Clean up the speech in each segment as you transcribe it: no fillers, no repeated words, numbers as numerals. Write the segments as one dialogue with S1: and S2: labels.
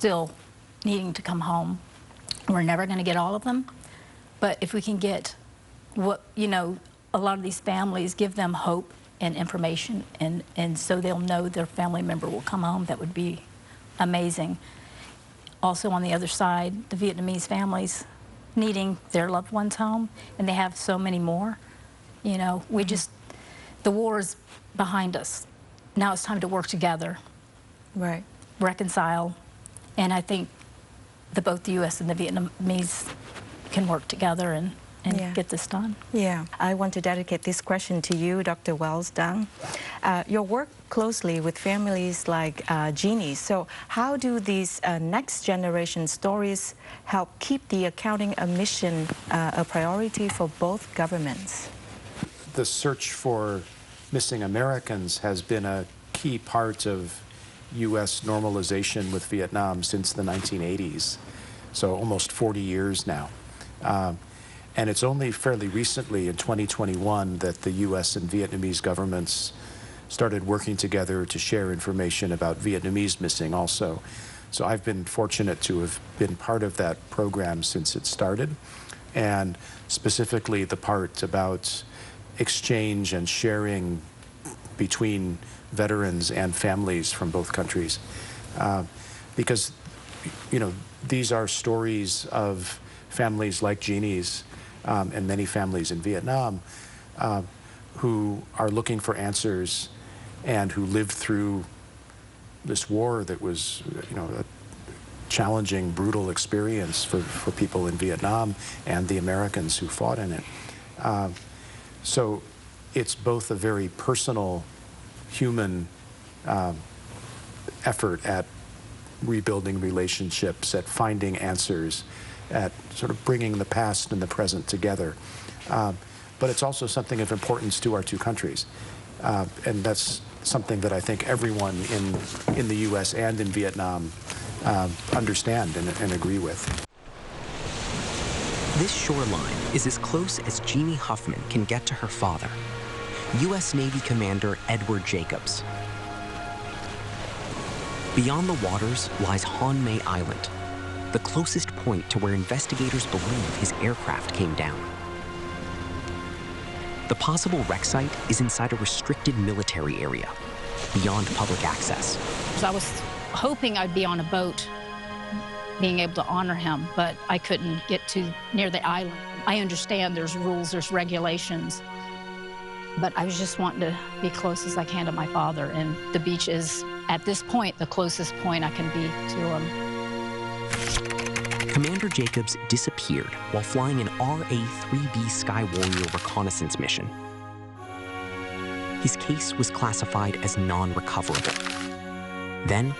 S1: still needing to come home. We're never going to get all of them, but if we can get what, you know, a lot of these families, give them hope and information, and so they'll know their family member will come home, that would be amazing. Also on the other side, the Vietnamese families needing their loved ones home, and they have so many more. You know, we just, the war is behind us. Now it's time to work together.
S2: Right.
S1: Reconcile, and I think both the U.S. and the Vietnamese can work together and get this done.
S2: Yeah, I want to dedicate this question to you, Dr. Wells Dang. You work closely with families like Jeannie, so how do these next generation stories help keep the accounting mission a priority for both governments?
S3: The search for missing Americans has been a key part of U.S. normalization with Vietnam since the 1980s, so almost 40 years now. And it's only fairly recently, in 2021, that the U.S. and Vietnamese governments started working together to share information about Vietnamese missing also. So I've been fortunate to have been part of that program since it started, and specifically the part about exchange and sharing between veterans and families from both countries. Because, you know, these are stories of families like Jeannie's and many families in Vietnam who are looking for answers and who lived through this war that was, you know, a challenging, brutal experience for people in Vietnam and the Americans who fought in it. So it's both a very personal, human effort at rebuilding relationships, at finding answers, at sort of bringing the past and the present together. But it's also something of importance to our two countries. And that's something that I think everyone in the U.S. and in Vietnam understand and agree with.
S4: This shoreline is as close as Jeannie Huffman can get to her father, U.S. Navy Commander Edward Jacobs. Beyond the waters lies Hòn Mê Island, the closest point to where investigators believe his aircraft came down. The possible wreck site is inside a restricted military area, beyond public access.
S1: I was hoping I'd be on a boat being able to honor him, but I couldn't get near the island. I understand there's rules, there's regulations, but I was just wanting to be close as I can to my father, and the beach is, at this point, the closest point I can be to him.
S4: Commander Jacobs disappeared while flying an RA-3B Sky Warrior reconnaissance mission. His case was classified as non-recoverable. Then,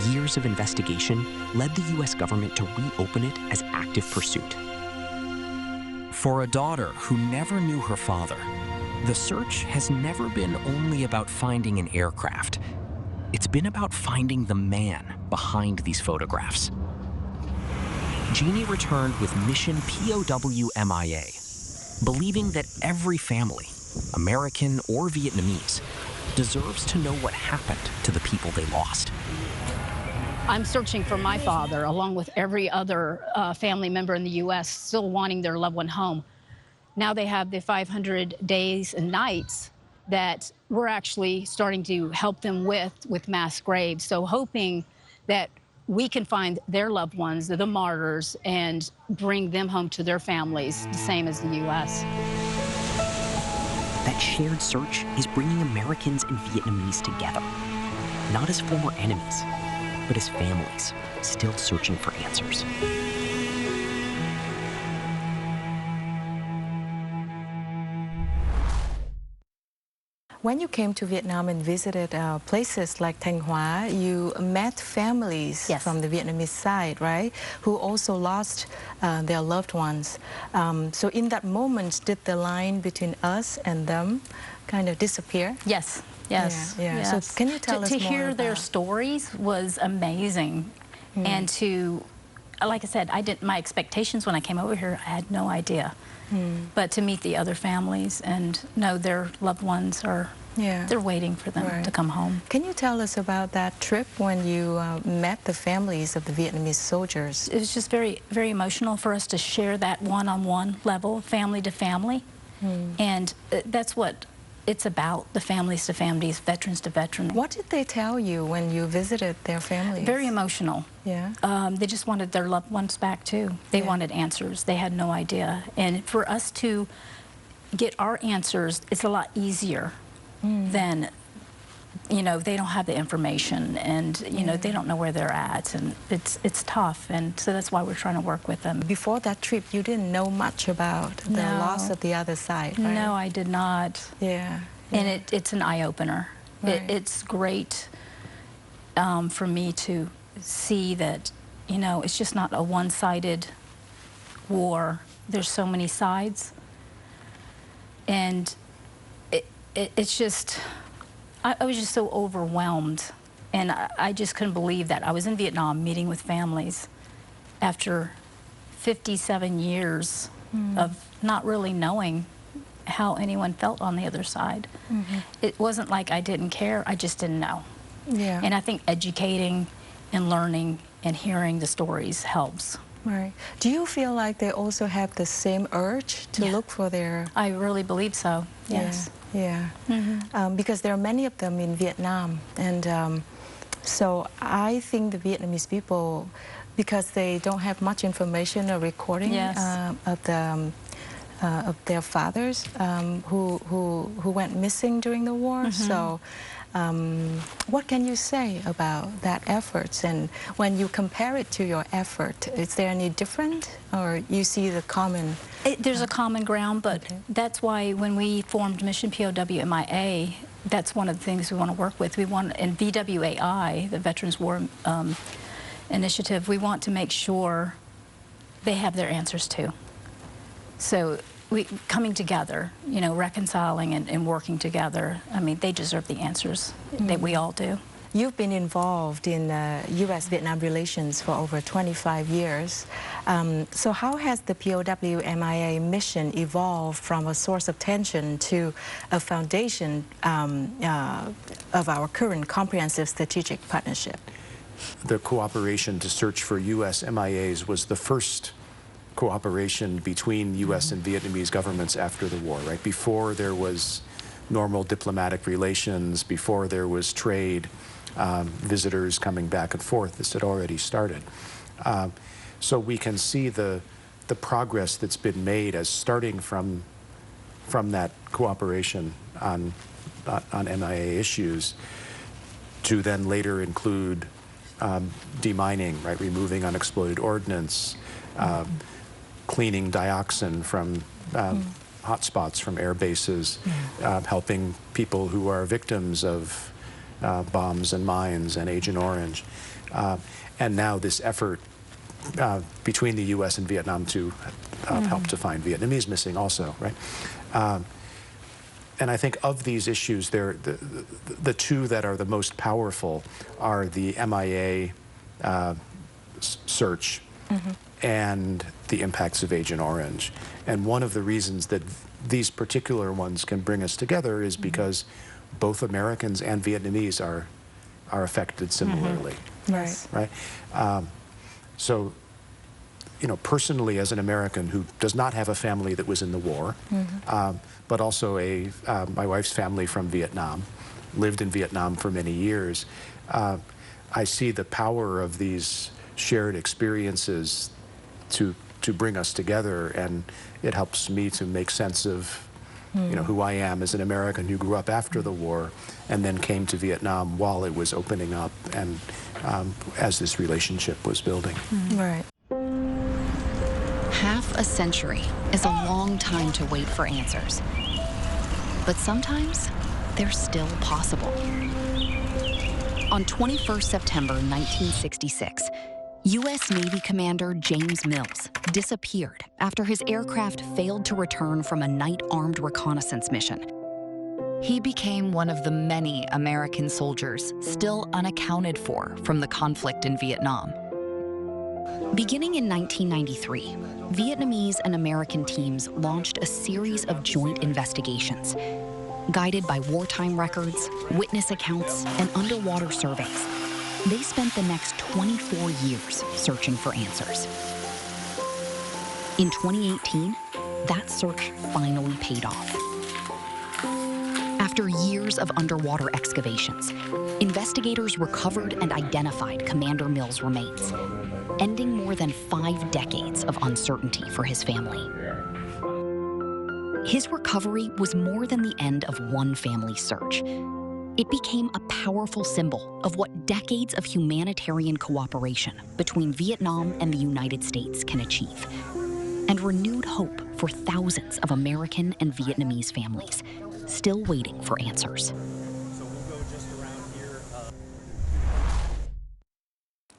S4: years of investigation led the U.S. government to reopen it as active pursuit.
S5: For a daughter who never knew her father, the search has never been only about finding an aircraft. It's been about finding the man behind these photographs. Jeannie returned with mission POW MIA, believing that every family, American or Vietnamese, deserves to know what happened to the people they lost.
S1: I'm searching for my father, along with every other family member in the U.S. still wanting their loved one home. Now they have the 500 days and nights that we're actually starting to help them with mass graves. So hoping that we can find their loved ones, the martyrs, and bring them home to their families, the same as the U.S.
S4: That shared search is bringing Americans and Vietnamese together, not as former enemies, but as families still searching for answers.
S2: When you came to Vietnam and visited places like Thanh Hóa, you met families from the Vietnamese side, right? Who also lost their loved ones. So in that moment, did the line between us and them kind of disappear?
S1: Yes. Yes.
S2: Yeah.
S1: Yes.
S2: So can you tell us more
S1: to hear
S2: about
S1: their stories was amazing, and to, like I said, my expectations when I came over here, I had no idea. But to meet the other families and know their loved ones are
S2: Yeah.
S1: They're waiting for them to come home.
S2: Can you tell us about that trip when you met the families of the Vietnamese soldiers?
S1: It was just very, very emotional for us to share that one-on-one level, family to family. And that's what it's about, the families to families, veterans to veterans.
S2: What did they tell you when you visited their families?
S1: Very emotional.
S2: Yeah.
S1: They just wanted their loved ones back too. They wanted answers. They had no idea. And for us to get our answers, it's a lot easier than, you know, they don't have the information, and you know, they don't know where they're at, and it's tough. And so that's why we're trying to work with them.
S2: Before that trip, you didn't know much about the loss of the other side, right?
S1: No, I did not.
S2: Yeah.
S1: And it's an eye-opener.
S2: Right.
S1: It's great for me to see that, you know, it's just not a one-sided war. There's so many sides. And it's just, I was just so overwhelmed. And I just couldn't believe that. I was in Vietnam meeting with families after 57 years of not really knowing how anyone felt on the other side. It wasn't like I didn't care, I just didn't know.
S2: Yeah.
S1: And I think educating and learning and hearing the stories helps.
S2: Right. Do you feel like they also have the same urge to look for their...
S1: I really believe so, yes.
S2: Yeah. Because there are many of them in Vietnam. And so I think the Vietnamese people, because they don't have much information or recording of their fathers who went missing during the war. So what can you say about that efforts? And when you compare it to your effort, is there any different, or you see the common?
S1: There's a common ground, but that's why when we formed Mission POW-MIA, that's one of the things we want to work with. We want, in VWAI, the Veterans War Initiative, we want to make sure they have their answers too. So coming together, you know, reconciling and working together, I mean, they deserve the answers that we all do.
S2: You've been involved in U.S.-Vietnam relations for over 25 years. So how has the POW-MIA mission evolved from a source of tension to a foundation of our current comprehensive strategic partnership?
S3: The cooperation to search for U.S. MIAs was the first cooperation between U.S. and Vietnamese governments after the war, right? Before there was normal diplomatic relations, before there was trade, visitors coming back and forth, this had already started. So we can see the progress that's been made as starting from that cooperation on MIA issues to then later include demining, right? Removing unexploded ordnance, cleaning dioxin from hotspots from air bases, helping people who are victims of bombs and mines and Agent Orange. And now this effort between the U.S. and Vietnam to help to find Vietnamese missing also, right? And I think of these issues, the two that are the most powerful are the MIA search and the impacts of Agent Orange. And one of the reasons that these particular ones can bring us together is because both Americans and Vietnamese are affected similarly. Right? So, you know, personally as an American who does not have a family that was in the war, but also my wife's family from Vietnam, lived in Vietnam for many years, I see the power of these shared experiences to bring us together, and it helps me to make sense of you know, who I am as an American who grew up after the war and then came to Vietnam while it was opening up and as this relationship was building.
S2: Right.
S6: Half a century is a long time to wait for answers. But sometimes they're still possible. On 21st September 1966, U.S. Navy Commander James Mills disappeared after his aircraft failed to return from a night armed reconnaissance mission. He became one of the many American soldiers still unaccounted for from the conflict in Vietnam. Beginning in 1993, Vietnamese and American teams launched a series of joint investigations. Guided by wartime records, witness accounts, and underwater surveys, they spent the next 24 years searching for answers. In 2018, that search finally paid off. After years of underwater excavations, investigators recovered and identified Commander Mills' remains, ending more than 5 decades of uncertainty for his family. His recovery was more than the end of one family's search. It became a powerful symbol of what decades of humanitarian cooperation between Vietnam and the United States can achieve, and renewed hope for thousands of American and Vietnamese families still waiting for answers.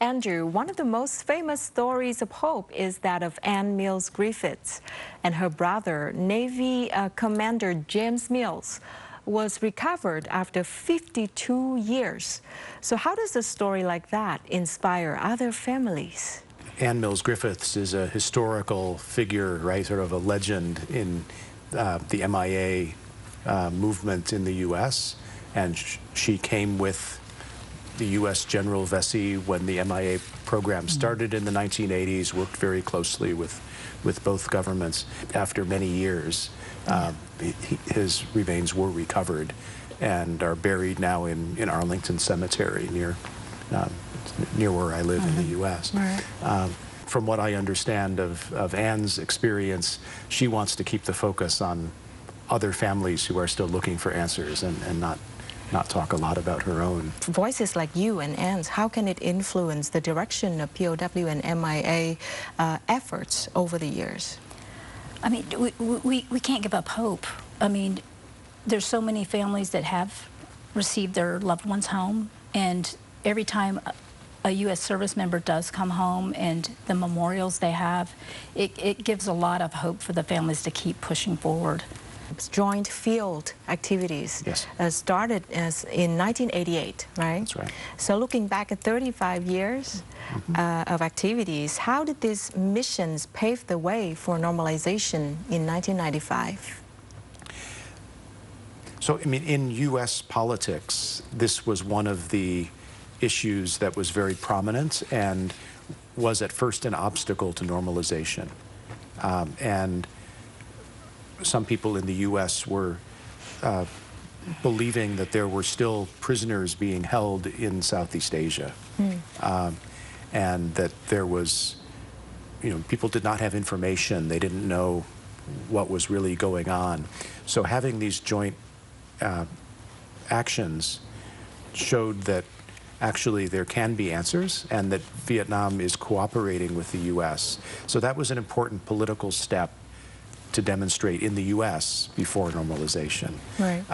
S2: Andrew, one of the most famous stories of hope is that of Ann Mills Griffiths and her brother, Navy Commander James Mills, was recovered after 52 years. So how does a story like that inspire other families?
S3: Ann Mills Griffiths is a historical figure, right, sort of a legend in the MIA movement in the U.S., and she came with the U.S. General Vesey when the MIA program started in the 1980s, worked very closely with both governments. After many years, his remains were recovered and are buried now in Arlington Cemetery near where I live in the U.S.
S2: Right.
S3: From what I understand of Ann's experience, she wants to keep the focus on other families who are still looking for answers and not talk a lot about her own.
S2: Voices like you and Ann's, how can it influence the direction of POW and MIA efforts over the years?
S1: I mean, we can't give up hope. I mean, there's so many families that have received their loved ones home, and every time a U.S. service member does come home and the memorials they have, it gives a lot of hope for the families to keep pushing forward.
S2: Joint field activities
S3: Yes.
S2: Started in 1988, right?
S3: That's right.
S2: So looking back at 35 years of activities, how did these missions pave the way for normalization in 1995?
S3: So, I mean, in U.S. politics, this was one of the issues that was very prominent and was at first an obstacle to normalization. And some people in the U.S. were believing that there were still prisoners being held in Southeast Asia, and that there was, people did not have information. They didn't know what was really going on. So having these joint actions showed that actually there can be answers and that Vietnam is cooperating with the U.S. So that was an important political step to demonstrate in the U.S. before normalization.
S2: Right.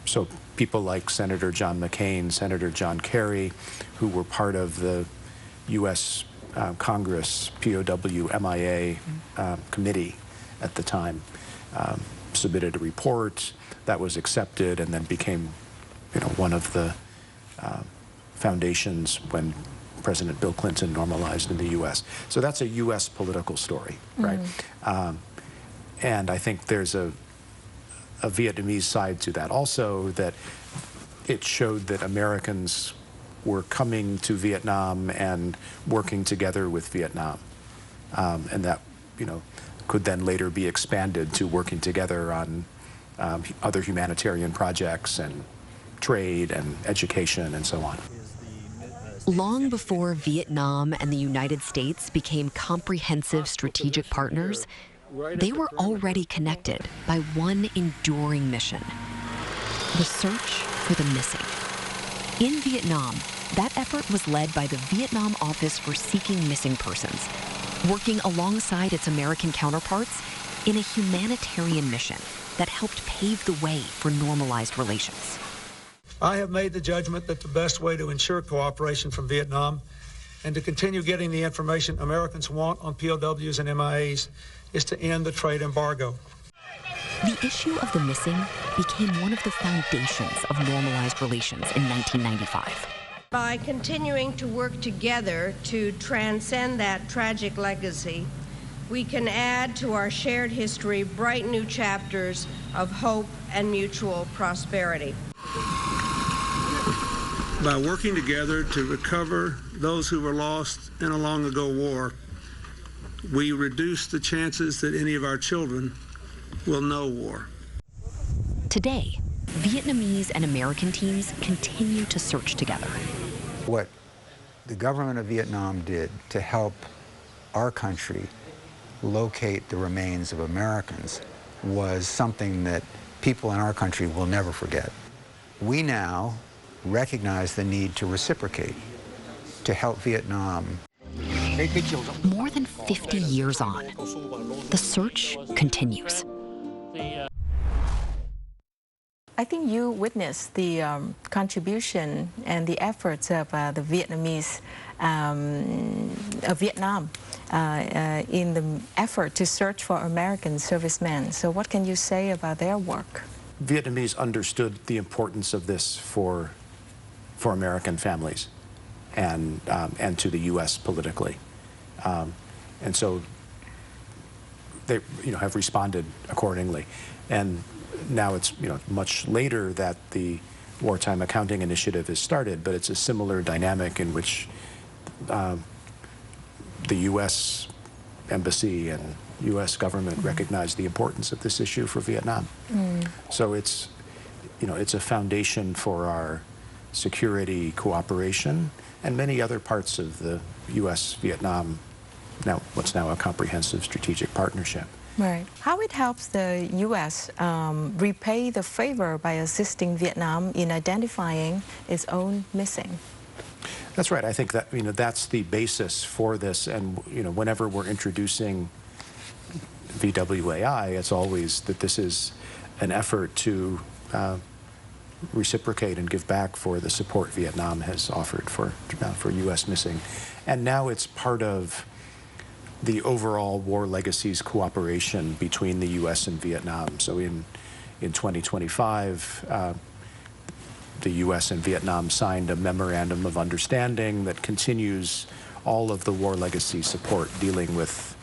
S3: So people like Senator John McCain, Senator John Kerry, who were part of the U.S. Congress POW MIA committee at the time, submitted a report that was accepted and then became, one of the foundations when President Bill Clinton normalized in the U.S. So that's a U.S. political story, right? And I think there's a Vietnamese side to that also, that it showed that Americans were coming to Vietnam and working together with Vietnam. And that, could then later be expanded to working together on other humanitarian projects and trade and education and so on.
S7: Long before Vietnam and the United States became comprehensive strategic partners, they were already connected by one enduring mission: the search for the missing. In Vietnam, that effort was led by the Vietnam Office for Seeking Missing Persons, working alongside its American counterparts in a humanitarian mission that helped pave the way for normalized relations.
S8: I have made the judgment that the best way to ensure cooperation from Vietnam and to continue getting the information Americans want on POWs and MIAs is to end the trade embargo.
S6: The issue of the missing became one of the foundations of normalized relations in 1995.
S9: By continuing to work together to transcend that tragic legacy, we can add to our shared history bright new chapters of hope and mutual prosperity.
S8: By working together to recover those who were lost in a long-ago war, we reduce the chances that any of our children will know war.
S7: Today, Vietnamese and American teams continue to search together.
S10: What the government of Vietnam did to help our country locate the remains of Americans was something that people in our country will never forget. We now recognize the need to reciprocate, to help Vietnam.
S7: More than 50 years on, the search continues.
S2: I think you witnessed the contribution and the efforts of the Vietnamese of Vietnam in the effort to search for American servicemen. So what can you say about their work?
S3: Vietnamese understood the importance of this for American families and to the U.S. politically, and so they have responded accordingly. And now it's much later that the Wartime Accounting Initiative is started, but it's a similar dynamic in which the U.S. Embassy and U.S. government recognize the importance of this issue for Vietnam. So it's a foundation for our security cooperation and many other parts of the U.S.-Vietnam, what's now a comprehensive strategic partnership.
S2: Right. How it helps the U.S. Repay the favor by assisting Vietnam in identifying its own missing?
S3: That's right. I think that that's the basis for this. And whenever we're introducing VWAI, it's always that this is an effort to reciprocate and give back for the support Vietnam has offered for U.S. missing. And now it's part of the overall war legacies cooperation between the U.S. and Vietnam. So in 2025, the U.S. and Vietnam signed a memorandum of understanding that continues all of the war legacy support dealing with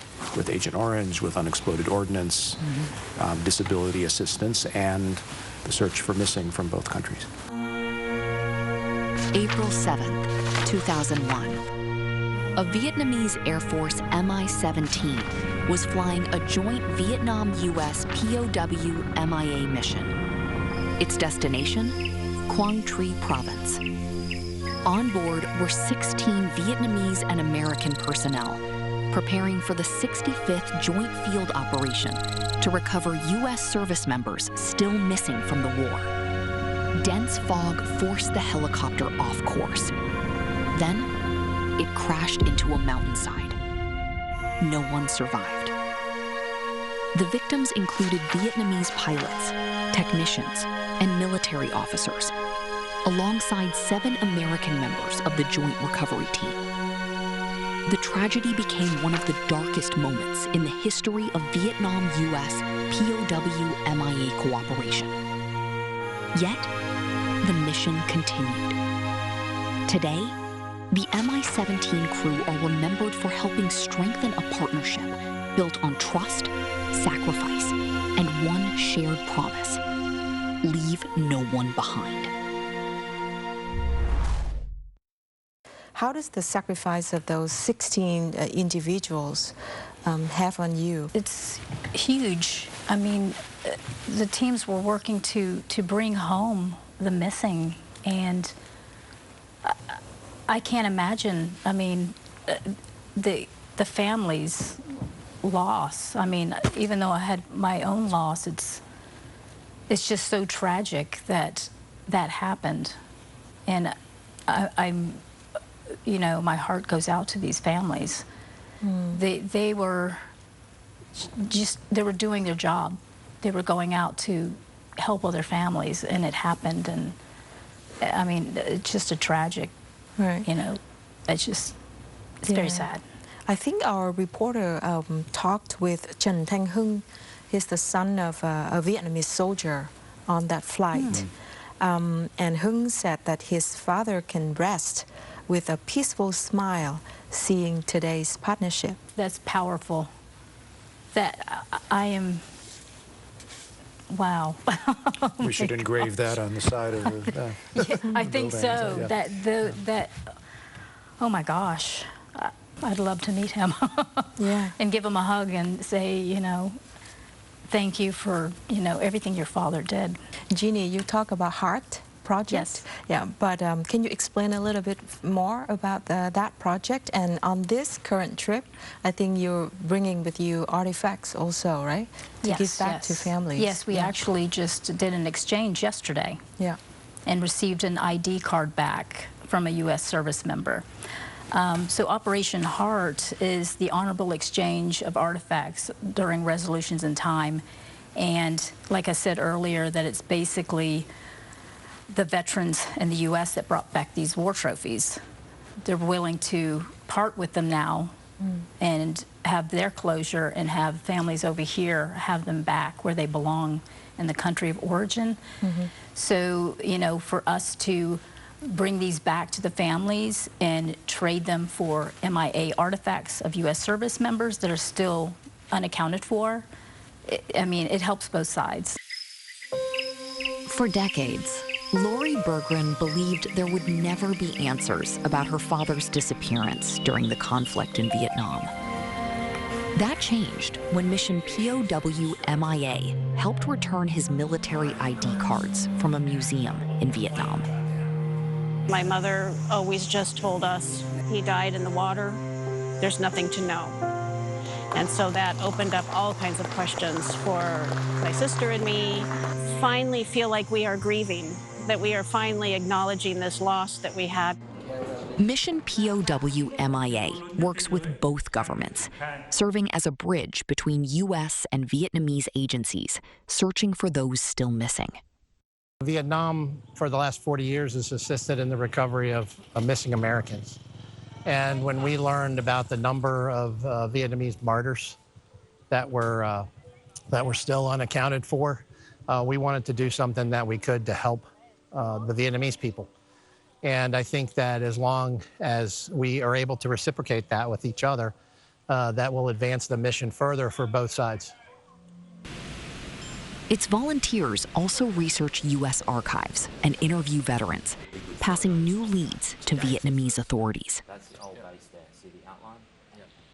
S3: Agent Orange, with unexploded ordnance, disability assistance, and the search for missing from both countries.
S6: April 7th, 2001. A Vietnamese Air Force Mi-17 was flying a joint Vietnam-U.S. POW MIA mission. Its destination? Quang Tri Province. On board were 16 Vietnamese and American personnel, preparing for the 65th Joint Field Operation to recover U.S. service members still missing from the war. Dense fog forced the helicopter off course. Then, it crashed into a mountainside. No one survived. The victims included Vietnamese pilots, technicians, and military officers, alongside 7 American members of the Joint Recovery Team. The tragedy became one of the darkest moments in the history of Vietnam-U.S. POW MIA cooperation. Yet, the mission continued. Today, the Mi-17 crew are remembered for helping strengthen a partnership built on trust, sacrifice, and one shared promise: leave no one behind.
S2: How does the sacrifice of those 16 individuals have on you?
S1: It's huge. I mean, the teams were working to bring home the missing, and I can't imagine, I mean, the family's loss. I mean, even though I had my own loss, it's just so tragic that that happened. And I'm, my heart goes out to these families. They were doing their job. They were going out to help other families, and it happened. And I mean, it's just a tragic, it's very sad.
S2: I think our reporter talked with Trần Thanh Hưng. He's the son of a Vietnamese soldier on that flight. And Hưng said that his father can rest with a peaceful smile seeing today's partnership.
S1: That's powerful. That I am wow.
S3: We should engrave that on the side of the
S1: I think so.
S3: Yeah.
S1: That oh my gosh, I'd love to meet him.
S2: Yeah.
S1: And give him a hug and say, you know, thank you for, you know, everything your father did.
S2: Jeannie, you talk about Heart project.
S1: Yes.
S2: Yeah, but can you explain a little bit more about that project? And on this current trip, I think you're bringing with you artifacts also, right? To
S1: Yes,
S2: give back
S1: yes.
S2: to families.
S1: Yes, we actually just did an exchange yesterday.
S2: Yeah.
S1: And received an ID card back from a U.S. service member. So Operation Heart is the honorable exchange of artifacts during resolutions in time. And like I said earlier, that it's basically the veterans in the U.S. that brought back these war trophies. They're willing to part with them now and have their closure and have families over here have them back where they belong in the country of origin. So, you know, for us to bring these back to the families and trade them for MIA artifacts of U.S. service members that are still unaccounted for, I mean, it helps both sides.
S6: For decades, Lori Berggren believed there would never be answers about her father's disappearance during the conflict in Vietnam. That changed when Mission POW MIA helped return his military ID cards from a museum in Vietnam.
S11: My mother always just told us, he died in the water, there's nothing to know. And so that opened up all kinds of questions for my sister and me. Finally feel like we are grieving, that we are finally acknowledging this loss that we had.
S6: Mission POW MIA works with both governments, serving as a bridge between U.S. and Vietnamese agencies searching for those still missing.
S12: Vietnam, for the last 40 years, has assisted in the recovery of missing Americans. And when we learned about the number of Vietnamese martyrs that were still unaccounted for, we wanted to do something that we could to help the Vietnamese people. And I think that as long as we are able to reciprocate that with each other, that will advance the mission further for both sides.
S6: Its volunteers also research U.S. archives and interview veterans, passing new leads to Vietnamese authorities.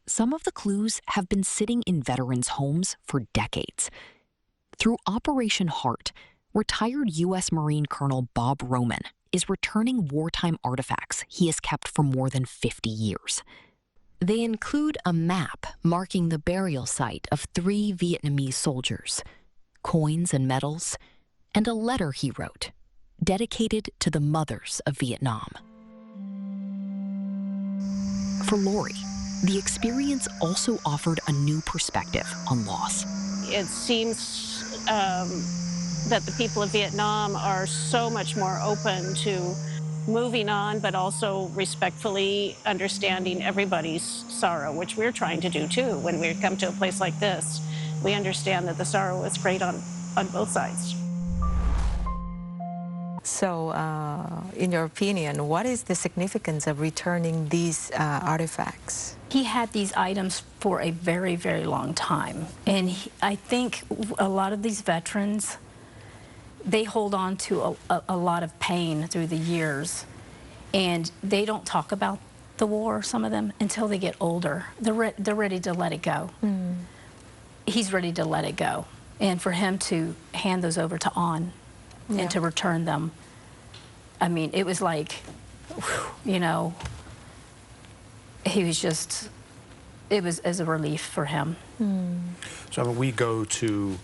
S6: Some of the clues have been sitting in veterans' homes for decades. Through Operation Heart, retired U.S. Marine Colonel Bob Roman is returning wartime artifacts he has kept for more than 50 years. They include a map marking the burial site of 3 Vietnamese soldiers, coins and medals, and a letter he wrote, dedicated to the mothers of Vietnam. For Lori, the experience also offered a new perspective on loss.
S11: It seems that the people of Vietnam are so much more open to moving on, but also respectfully understanding everybody's sorrow, which we're trying to do too. When we come to a place like this, we understand that the sorrow is great on both sides.
S2: So, in your opinion, what is the significance of returning these artifacts?
S1: He had these items for a very, very long time. And I think a lot of these veterans, they hold on to a lot of pain through the years. And they don't talk about the war, some of them, until they get older. They're ready to let it go. He's ready to let it go. And for him to hand those over to On and to return them, I mean, it was like, you know, he was just, it was as a relief for him.
S3: So I mean, we go to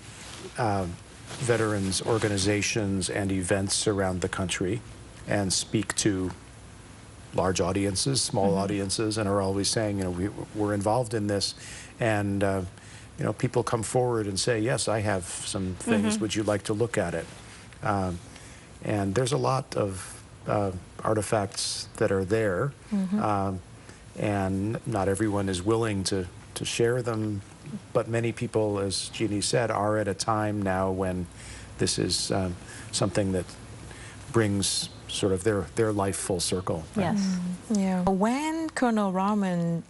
S3: veterans organizations and events around the country and speak to large audiences, small audiences, and are always saying, you know, we're involved in this. And, you know, people come forward and say, yes, I have some things, would you like to look at it? And there's a lot of artifacts that are there, and not everyone is willing to share them, but many people, as Jeannie said, are at a time now when this is something that brings sort of their life full circle.
S1: Yes.
S2: Yeah. When Colonel Rahman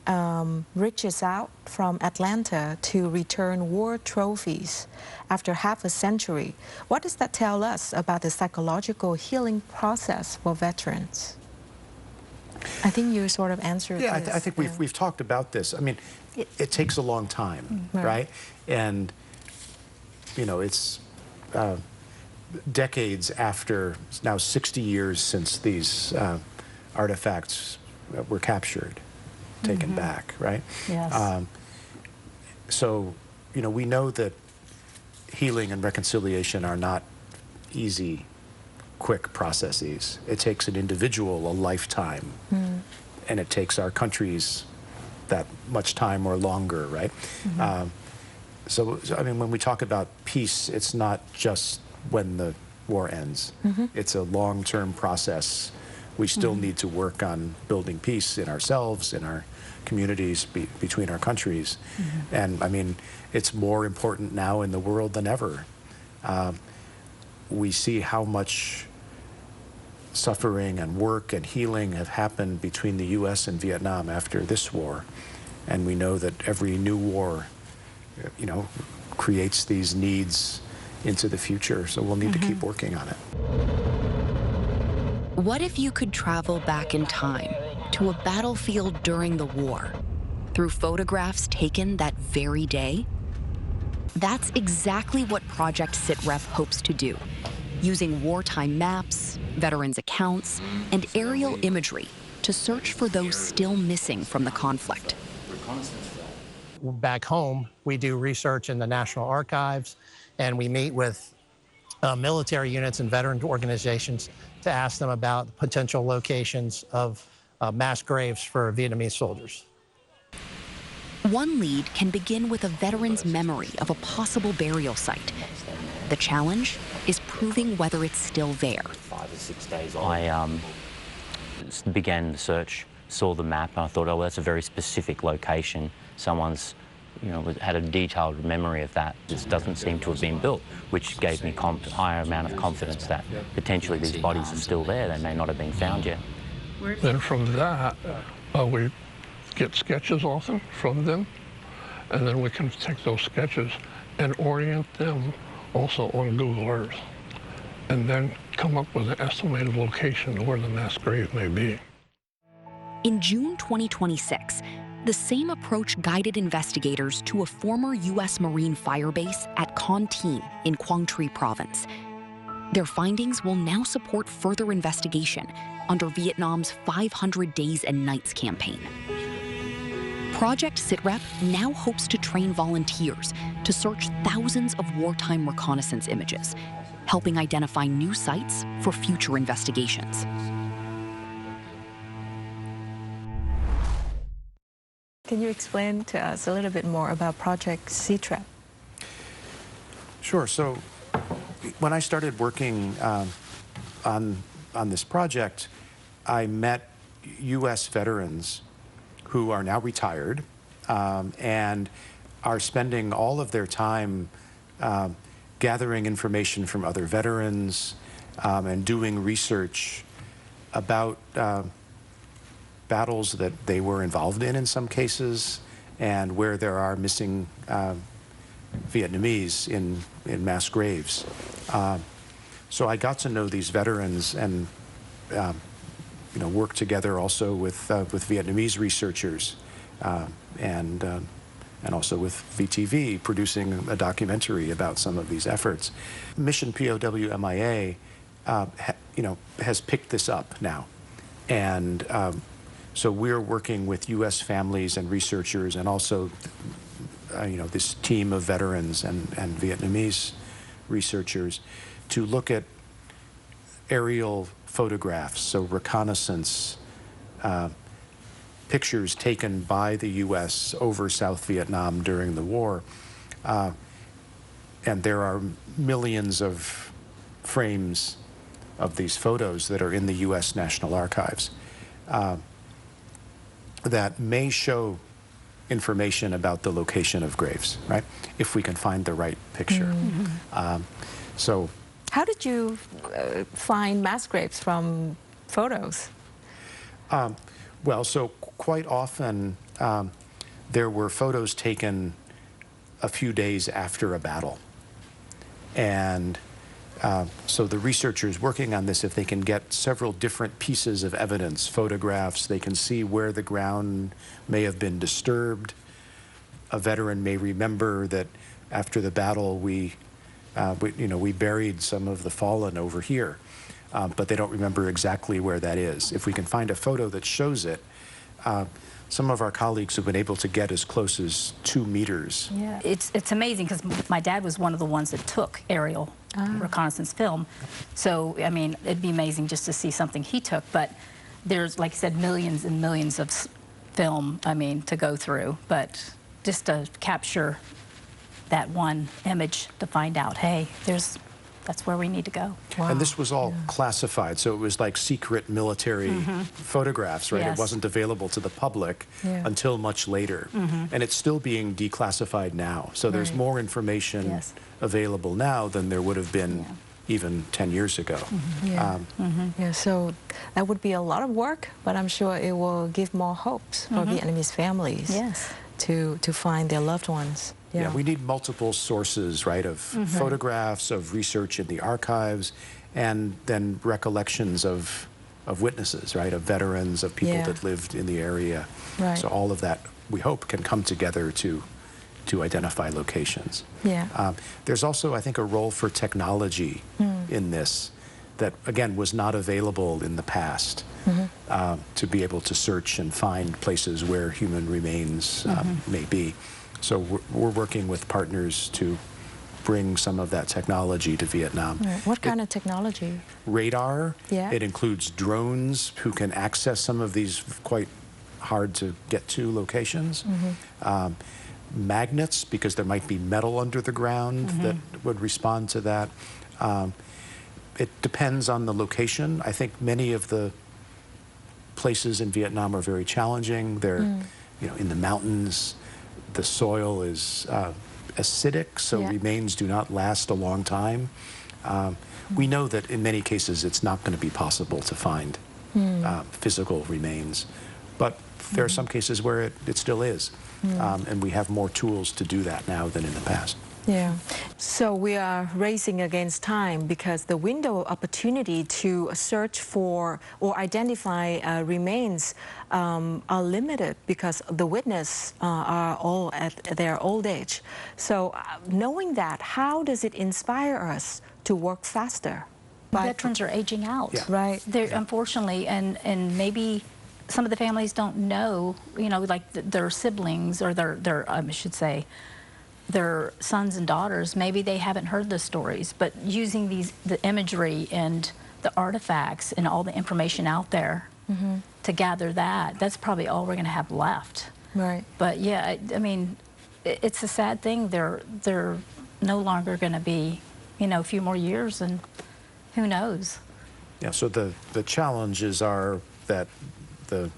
S2: reaches out from Atlanta to return war trophies after half a century. What does that tell us about the psychological healing process for veterans? I think you sort of answered this.
S3: I think we've talked about this. I mean, it takes a long time, right? And, you know, it's decades after, now 60 years since these artifacts were captured, taken back, right?
S1: Yes.
S3: So, you know, we know that healing and reconciliation are not easy, quick processes. It takes an individual a lifetime, and it takes our countries that much time or longer, right? So, I mean, when we talk about peace, it's not just when the war ends. It's a long-term process. We still need to work on building peace in ourselves, in our communities, between our countries. And, I mean, it's more important now in the world than ever. We see how much suffering and work and healing have happened between the U.S. and Vietnam after this war. And we know that every new war, you know, creates these needs into the future. So we'll need to keep working on it.
S7: What if you could travel back in time to a battlefield during the war through photographs taken that very day? That's exactly what Project SITREP hopes to do, using wartime maps, veterans' accounts, and aerial imagery to search for those still missing from the conflict.
S12: Back home, we do research in the National Archives, and we meet with military units and veteran organizations to ask them about potential locations of mass graves for Vietnamese soldiers.
S7: One lead can begin with a veteran's memory of a possible burial site. The challenge is proving whether it's still there.
S13: 5 or 6 days old. I began the search, saw the map, and I thought, oh, well, that's a very specific location. Someone's, you know, had a detailed memory of that. This doesn't seem to have been built, which gave me a higher amount of confidence that potentially these bodies are still there. They may not have been found yet.
S14: Then from that, we get sketches often from them, and then we can take those sketches and orient them also on Google Earth, and then come up with an estimated location of where the mass grave may be.
S7: In June 2026, the same approach guided investigators to a former U.S. Marine firebase at Con Tin in Quang Tri Province. Their findings will now support further investigation under Vietnam's 500 Days and Nights campaign. Project SITREP now hopes to train volunteers to search thousands of wartime reconnaissance images, helping identify new sites for future investigations.
S2: Can you explain to us a little bit more about Project SITREP?
S3: Sure. So when I started working on this project, I met U.S. veterans who are now retired and are spending all of their time gathering information from other veterans and doing research about battles that they were involved in some cases, and where there are missing Vietnamese in mass graves. So I got to know these veterans and you know, work together also with Vietnamese researchers and also with VTV producing a documentary about some of these efforts. Mission POW MIA, you know, has picked this up now, and so we're working with U.S. families and researchers, and also you know, this team of veterans and Vietnamese researchers to look at aerial photographs, so reconnaissance pictures taken by the U.S. over South Vietnam during the war. And there are millions of frames of these photos that are in the U.S. National Archives that may show information about the location of graves, right? If we can find the right picture. So,
S2: how did you find mass graves from photos?
S3: Well, so quite often there were photos taken a few days after a battle. And so the researchers working on this, if they can get several different pieces of evidence, photographs, they can see where the ground may have been disturbed. A veteran may remember that after the battle we buried some of the fallen over here, but they don't remember exactly where that is. If we can find a photo that shows it, some of our colleagues have been able to get as close as 2 meters.
S1: Yeah, it's amazing because my dad was one of the ones that took aerial reconnaissance film. So, I mean, it'd be amazing just to see something he took, but there's, like I said, millions and millions of film, I mean, to go through. But just to capture that one image to find out, hey, that's where we need to go.
S3: Wow. And this was all classified, so it was like secret military photographs, right?
S1: Yes.
S3: It wasn't available to the public until much later. And it's still being declassified now. So there's more information available now than there would have been even 10 years ago.
S2: Yeah, so that would be a lot of work, but I'm sure it will give more hopes for Vietnamese families to find their loved ones.
S3: Yeah, we need multiple sources, right, of photographs, of research in the archives, and then recollections of witnesses, right, of veterans, of people that lived in the area.
S2: Right.
S3: So all of that, we hope, can come together to identify locations. There's also, I think, a role for technology in this that, again, was not available in the past, to be able to search and find places where human remains may be. So we're working with partners to bring some of that technology to Vietnam.
S2: What kind of technology?
S3: Radar.
S2: Yeah.
S3: It includes drones who can access some of these quite hard to get to locations. Magnets, because there might be metal under the ground that would respond to that. It depends on the location. I think many of the places in Vietnam are very challenging. They're in the mountains. The soil is acidic, so remains do not last a long time. We know that in many cases it's not going to be possible to find physical remains, but there are some cases where it still is, and we have more tools to do that now than in the past.
S2: Yeah. So we are racing against time because the window of opportunity to search for or identify remains are limited because the witnesses are all at their old age. So knowing that, how does it inspire us to work faster?
S1: Veterans are aging out.
S2: Right.
S1: They're, unfortunately, and maybe some of the families don't know, like their siblings or their I should say, their sons and daughters, maybe they haven't heard the stories, but using the imagery and the artifacts and all the information out there to gather that's probably all we're going to have left.
S2: Right.
S1: But yeah, I mean, it's a sad thing. They're no longer going to be, a few more years, and who knows?
S3: Yeah, so the challenges are that the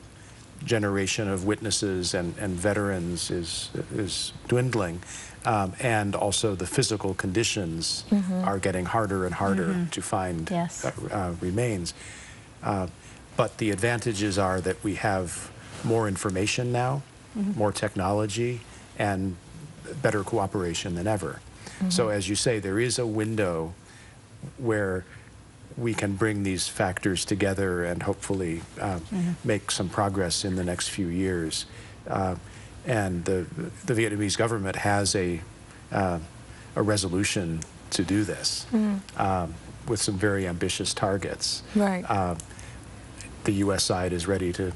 S3: generation of witnesses and veterans is dwindling, and also the physical conditions are getting harder and harder to find remains. But the advantages are that we have more information now, more technology, and better cooperation than ever. So as you say, there is a window where we can bring these factors together and hopefully make some progress in the next few years. And the Vietnamese government has a resolution to do this with some very ambitious targets.
S2: Right.
S3: The U.S. side is ready to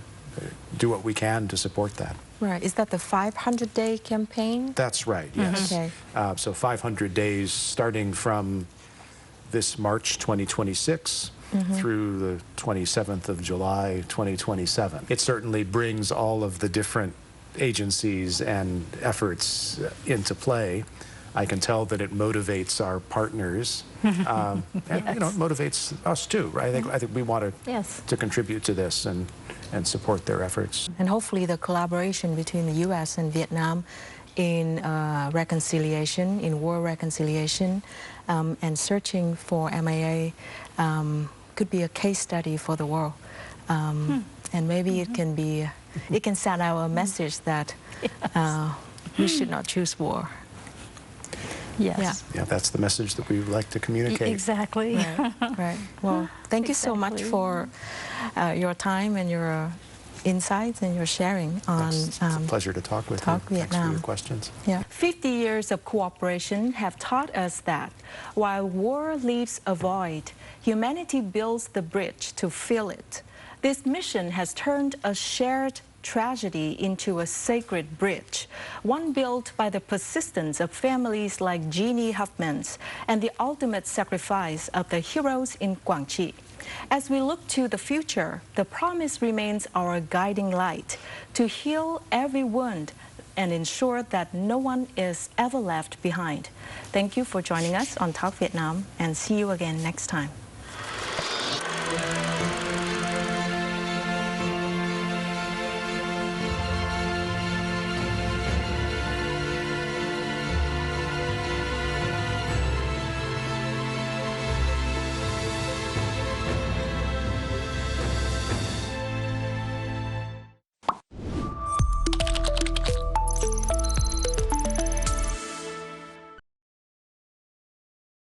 S3: do what we can to support that.
S2: Right. Is that the 500-day campaign?
S3: That's right, yes.
S2: Okay.
S3: So 500 days starting from this March 2026 through the 27th of July 2027. It certainly brings all of the different agencies and efforts into play. I can tell that it motivates our partners, and it motivates us too, right? I think we want to contribute to this and support their efforts.
S2: And hopefully the collaboration between the U.S. and Vietnam in reconciliation, in war reconciliation, and searching for MIA could be a case study for the world. And maybe it can be it can send out a message that we should not choose war.
S1: Yes.
S3: Yeah, that's the message that we would like to communicate.
S1: Exactly.
S2: Right. Right. Well, thank you so much for your time and your insights and your sharing on
S3: It's a pleasure to talk with you.
S2: Vietnam.
S3: Thanks for your questions.
S2: Yeah. 50 years of cooperation have taught us that while war leaves a void, humanity builds the bridge to fill it. This mission has turned a shared tragedy into a sacred bridge, one built by the persistence of families like Jeannie Huffman's and the ultimate sacrifice of the heroes in Guangxi. As we look to the future, the promise remains our guiding light to heal every wound and ensure that no one is ever left behind. Thank you for joining us on Talk Vietnam, and see you again next time.